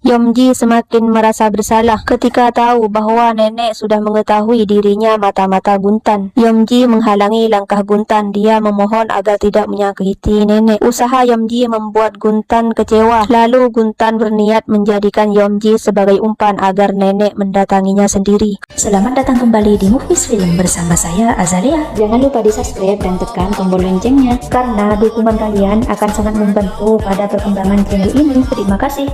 Yomji semakin merasa bersalah ketika tahu bahwa nenek sudah mengetahui dirinya mata-mata Guntan. Yomji menghalangi langkah Guntan. Dia memohon agar tidak menyakiti nenek. Usaha Yomji membuat Guntan kecewa. Lalu Guntan berniat menjadikan Yomji sebagai umpan agar nenek mendatanginya sendiri. Selamat datang kembali di Movies Film bersama saya Azalia. Jangan lupa di subscribe dan tekan tombol loncengnya, karena dukungan kalian akan sangat membantu pada perkembangan channel ini. Terima kasih.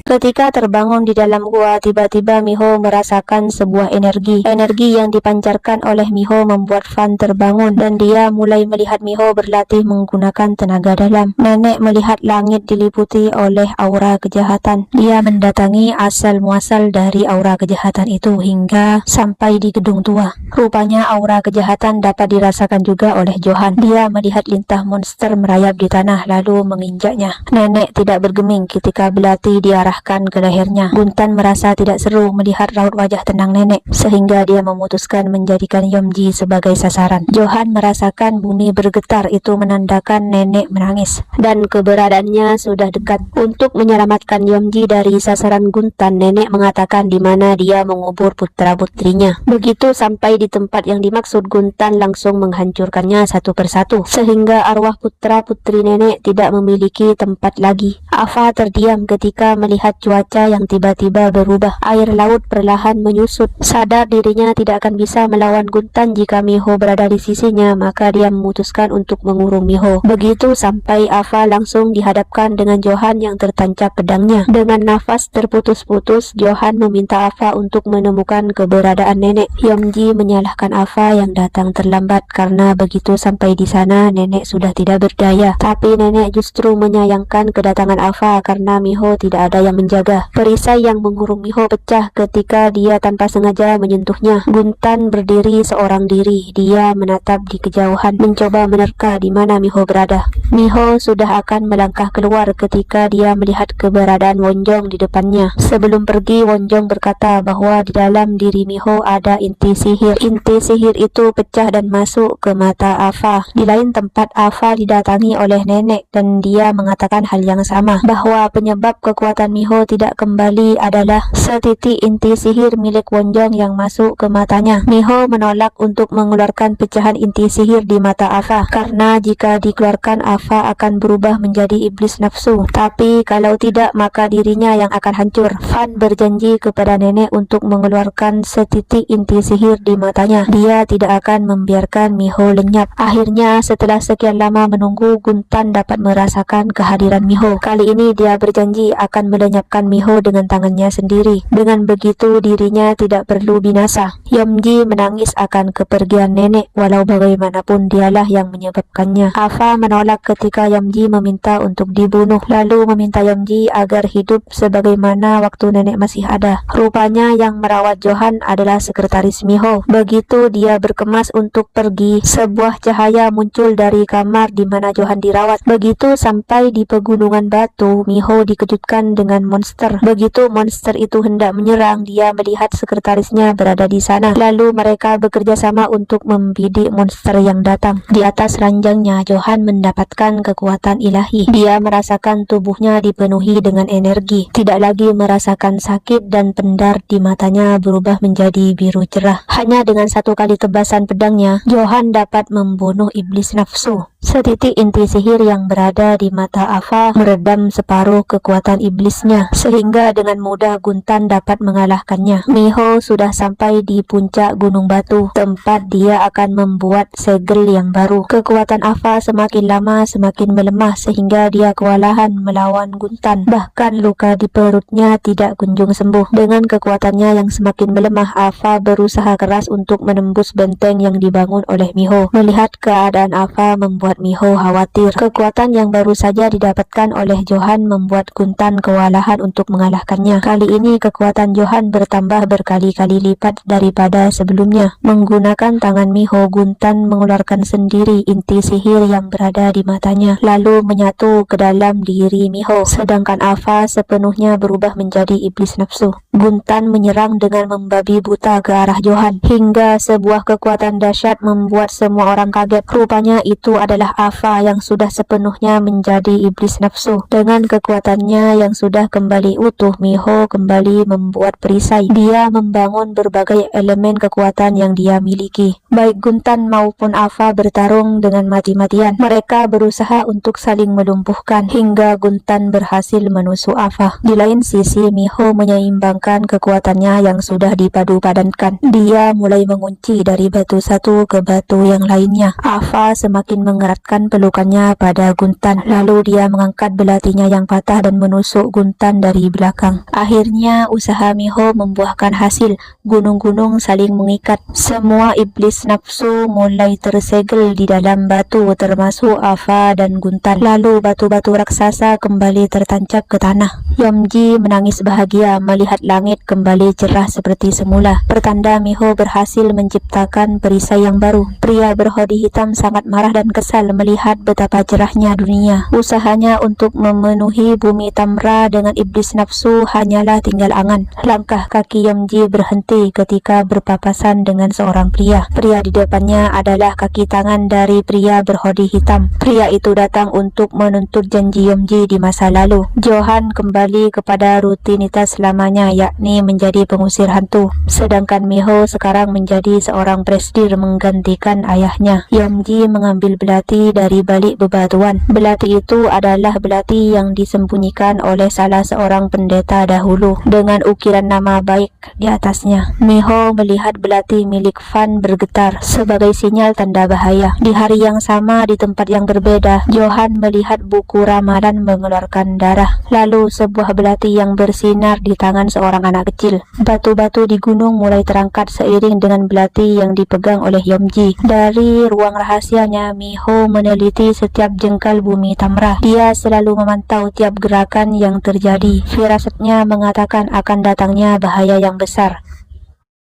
Ketika terbangun di dalam gua, tiba-tiba Miho merasakan sebuah energi. Energi yang dipancarkan oleh Miho membuat Fan terbangun dan dia mulai melihat Miho berlatih menggunakan tenaga dalam. Nenek melihat langit diliputi oleh aura kejahatan. Dia mendatangi asal-muasal dari aura kejahatan itu hingga sampai di gedung tua. Rupanya aura kejahatan dapat dirasakan juga oleh Johan. Dia melihat lintah monster merayap di tanah lalu menginjaknya. Nenek tidak bergeming ketika belati diarah ke lehernya. Guntan merasa tidak seru melihat raut wajah tenang nenek, sehingga dia memutuskan menjadikan Yomji sebagai sasaran. Johan merasakan bumi bergetar, itu menandakan nenek menangis dan keberadaannya sudah dekat. Untuk menyelamatkan Yomji dari sasaran Guntan, nenek mengatakan di mana dia mengubur putra-putrinya. Begitu sampai di tempat yang dimaksud, Guntan langsung menghancurkannya satu persatu, sehingga arwah putra-putri nenek tidak memiliki tempat lagi. Afa terdiam ketika melihat cuaca yang tiba-tiba berubah. Air laut perlahan menyusut. Sadar dirinya tidak akan bisa melawan Guntan jika Miho berada di sisinya, maka dia memutuskan untuk mengurung Miho. Begitu sampai Afa langsung dihadapkan dengan Johan yang tertancap pedangnya. Dengan nafas terputus-putus, Johan meminta Afa untuk menemukan keberadaan nenek. Yomji menyalahkan Afa yang datang terlambat karena begitu sampai di sana nenek sudah tidak berdaya. Tapi nenek justru menyayangkan kedatangan Afa karena Miho tidak ada yang menjaga. Perisai yang mengurung Miho pecah ketika dia tanpa sengaja menyentuhnya. Guntan berdiri seorang diri. Dia menatap di kejauhan, mencoba menerka di mana Miho berada. Miho sudah akan melangkah keluar ketika dia melihat keberadaan Wonjong di depannya. Sebelum pergi, Wonjong berkata bahwa di dalam diri Miho ada inti sihir. Inti sihir itu pecah dan masuk ke mata Afa. Di lain tempat, Afa didatangi oleh nenek dan dia mengatakan hal yang sama, bahwa penyebab kekuatan Miho tidak kembali adalah setitik inti sihir milik Wonjong yang masuk ke matanya. Miho menolak untuk mengeluarkan pecahan inti sihir di mata Afa karena jika dikeluarkan Afa akan berubah menjadi iblis nafsu, tapi kalau tidak maka dirinya yang akan hancur. Fan berjanji kepada nenek untuk mengeluarkan setitik inti sihir di matanya. Dia tidak akan membiarkan Miho lenyap. Akhirnya setelah sekian lama menunggu, Guntan dapat merasakan kehadiran Miho. Kali ini dia berjanji akan melenyapkan Miho dengan tangannya sendiri. Dengan begitu dirinya tidak perlu binasa. Yomji menangis akan kepergian nenek, walau bagaimanapun dialah yang menyebabkannya. Afa menolak ketika Yomji meminta untuk dibunuh, lalu meminta Yomji agar hidup sebagaimana waktu nenek masih ada. Rupanya yang merawat Johan adalah sekretaris Miho. Begitu dia berkemas untuk pergi, sebuah cahaya muncul dari kamar di mana Johan dirawat. Begitu sampai di pegunungan batu, Miho dikejutkan dengan monster. Begitu monster itu hendak menyerang, dia melihat sekretarisnya berada di sana. Lalu mereka bekerja sama untuk membidik monster yang datang. Di atas ranjangnya, Johan mendapatkan kekuatan ilahi. Dia merasakan tubuhnya dipenuhi dengan energi. Tidak lagi merasakan sakit dan pendar di matanya berubah menjadi biru cerah. Hanya dengan satu kali tebasan pedangnya, Johan dapat membunuh iblis nafsu. Setitik inti sihir yang berada di mata Afa meredam separuh kekuatan iblisnya, sehingga dengan mudah Guntan dapat mengalahkannya. Miho sudah sampai di puncak gunung batu, tempat dia akan membuat segel yang baru. Kekuatan Afa semakin lama semakin melemah sehingga dia kewalahan melawan Guntan. Bahkan luka di perutnya tidak kunjung sembuh. Dengan kekuatannya yang semakin melemah, Afa berusaha keras untuk menembus benteng yang dibangun oleh Miho. Melihat keadaan Afa membuat Miho khawatir. Kekuatan yang baru saja didapatkan oleh Johan membuat Guntan kewalahan untuk mengalahkannya. Kali ini kekuatan Johan bertambah berkali-kali lipat daripada sebelumnya. Menggunakan tangan Miho, Guntan mengeluarkan sendiri inti sihir yang berada di matanya, lalu menyatu ke dalam diri Miho. Sedangkan Afa sepenuhnya berubah menjadi iblis nafsu. Guntan menyerang dengan membabi buta ke arah Johan, hingga sebuah kekuatan dahsyat membuat semua orang kaget. Rupanya itu adalah adalah Afa yang sudah sepenuhnya menjadi iblis nafsu. Dengan kekuatannya yang sudah kembali utuh, Miho kembali membuat perisai. Dia membangun berbagai elemen kekuatan yang dia miliki. Baik Guntan maupun Afa bertarung dengan mati-matian. Mereka berusaha untuk saling melumpuhkan hingga Guntan berhasil menusuk Afa. Di lain sisi, Miho menyeimbangkan kekuatannya yang sudah dipadu-padankan. Dia mulai mengunci dari batu satu ke batu yang lainnya. Afa semakin mengeratkan pelukannya pada Guntan. Lalu dia mengangkat belatinya yang patah dan menusuk Guntan dari belakang. Akhirnya usaha Miho membuahkan hasil. Gunung-gunung saling mengikat. Semua iblis nafsu mulai tersegel di dalam batu, termasuk Afa dan Guntan. Lalu batu-batu raksasa kembali tertancap ke tanah. Yomji menangis bahagia melihat langit kembali cerah seperti semula. Pertanda Miho berhasil menciptakan perisai yang baru. Pria berhoodie hitam sangat marah dan kesal melihat betapa cerahnya dunia. Usahanya untuk memenuhi bumi Tamra dengan iblis nafsu hanyalah tinggal angan. Langkah kaki Yomji berhenti ketika berpapasan dengan seorang pria. Pria di depannya adalah kaki tangan dari pria berhoodie hitam. Pria itu datang untuk menuntut janji Yomji di masa lalu. Johan kembali kepada rutinitas lamanya, yakni menjadi pengusir hantu. Sedangkan Miho sekarang menjadi seorang presdir menggantikan ayahnya. Yomji mengambil belati dari balik bebatuan. Belati itu adalah belati yang disembunyikan oleh salah seorang pendeta dahulu dengan ukiran nama baik di atasnya. Miho melihat belati milik Fan bergetar sebagai sinyal tanda bahaya. Di hari yang sama di tempat yang berbeda, Johan melihat buku ramalan mengeluarkan darah. Lalu sebuah belati yang bersinar di tangan seorang anak kecil. Batu-batu di gunung mulai terangkat seiring dengan belati yang dipegang oleh Yomji. Dari ruang rahasianya, Miho meneliti setiap jengkal bumi Tamra. Dia selalu memantau tiap gerakan yang terjadi. Firasatnya mengatakan akan datangnya bahaya yang besar.